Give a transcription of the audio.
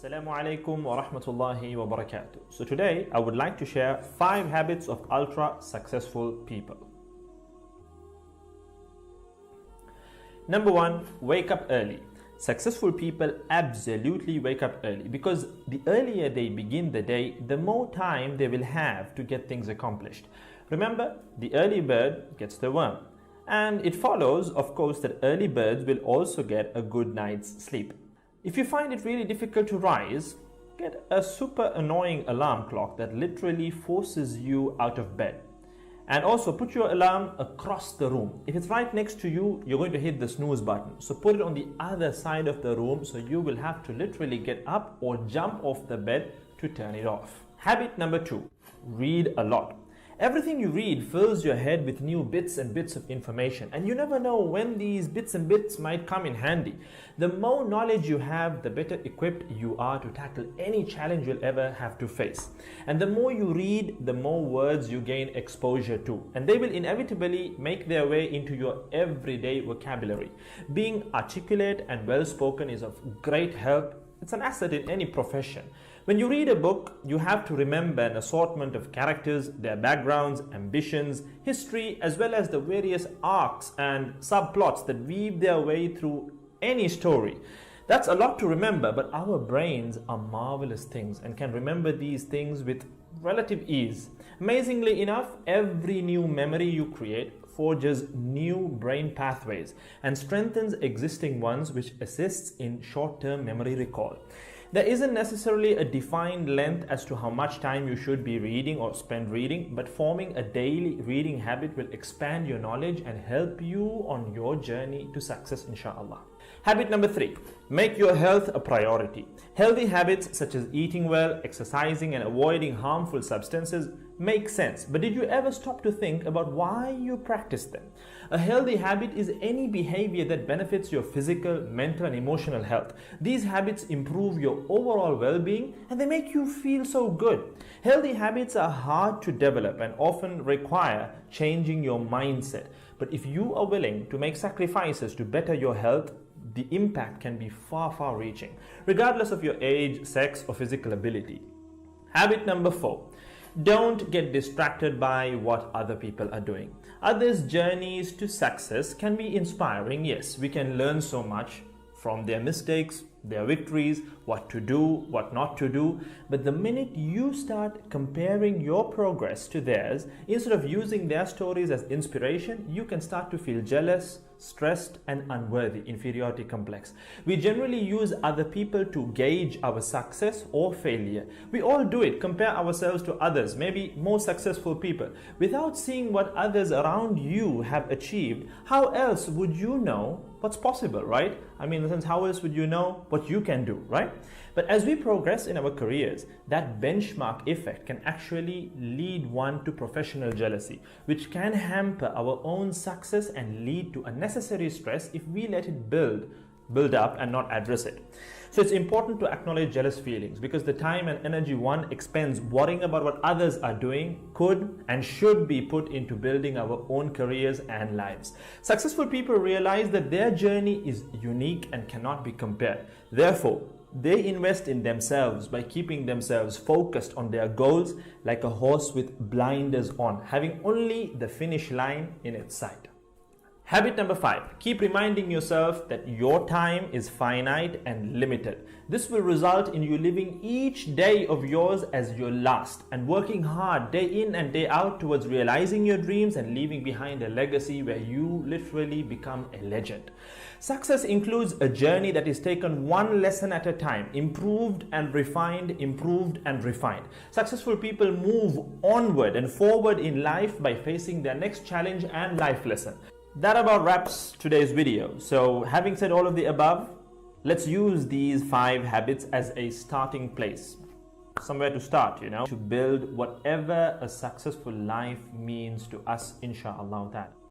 Assalamu alaikum wa rahmatullahi wa barakatuh. So today I would like to share 5 habits of ultra successful people. Number 1, wake up early. Successful people absolutely wake up early because the earlier they begin the day, the more time they will have to get things accomplished. Remember, the early bird gets the worm. And it follows, of course, that early birds will also get a good night's sleep. If you find it really difficult to rise, get a super annoying alarm clock that literally forces you out of bed. And also put your alarm across the room. If it's right next to you, you're going to hit the snooze button. So put it on the other side of the room so you will have to literally get up or jump off the bed to turn it off. Habit number 2, read a lot. Everything you read fills your head with new bits and bits of information, and you never know when these bits and bits might come in handy. The more knowledge you have, the better equipped you are to tackle any challenge you'll ever have to face. And the more you read, the more words you gain exposure to, and they will inevitably make their way into your everyday vocabulary. Being articulate and well-spoken is of great help. It's an asset in any profession. When you read a book, you have to remember an assortment of characters, their backgrounds, ambitions, history, as well as the various arcs and subplots that weave their way through any story. That's a lot to remember, but our brains are marvelous things and can remember these things with relative ease. Amazingly enough, every new memory you create forges new brain pathways and strengthens existing ones, which assists in short-term memory recall. There isn't necessarily a defined length as to how much time you should be reading or spend reading, but forming a daily reading habit will expand your knowledge and help you on your journey to success, inshallah. Habit number 3, make your health a priority. Healthy habits such as eating well, exercising, and avoiding harmful substances make sense, but did you ever stop to think about why you practice them? A healthy habit is any behavior that benefits your physical, mental, and emotional health. These habits improve your overall well-being and they make you feel so good. Healthy habits are hard to develop and often require changing your mindset. But if you are willing to make sacrifices to better your health, the impact can be far reaching, regardless of your age, sex, or physical ability. Habit number 4. Don't get distracted by what other people are doing. Others' journeys to success can be inspiring. Yes, we can learn so much from their mistakes, their victories, what to do, what not to do. But the minute you start comparing your progress to theirs, instead of using their stories as inspiration, you can start to feel jealous, stressed, and unworthy, inferiority complex. We generally use other people to gauge our success or failure. We all do it, compare ourselves to others, maybe more successful people. Without seeing what others around you have achieved, how else would you know what's possible, right? I mean, in a sense, how else would you know what you can do, right? But as we progress in our careers, that benchmark effect can actually lead one to professional jealousy, which can hamper our own success and lead to unnecessary stress if we let it build up and not address it. So it's important to acknowledge jealous feelings because the time and energy one expends worrying about what others are doing could and should be put into building our own careers and lives. Successful people realize that their journey is unique and cannot be compared. Therefore, they invest in themselves by keeping themselves focused on their goals like a horse with blinders on, having only the finish line in its sight. Habit number 5, keep reminding yourself that your time is finite and limited. This will result in you living each day of yours as your last and working hard day in and day out towards realizing your dreams and leaving behind a legacy where you literally become a legend. Success includes a journey that is taken one lesson at a time, improved and refined, improved and refined. Successful people move onward and forward in life by facing their next challenge and life lesson. That about wraps today's video. So having said all of the above, let's use these 5 habits as a starting place. Somewhere to start, to build whatever a successful life means to us, inshallah.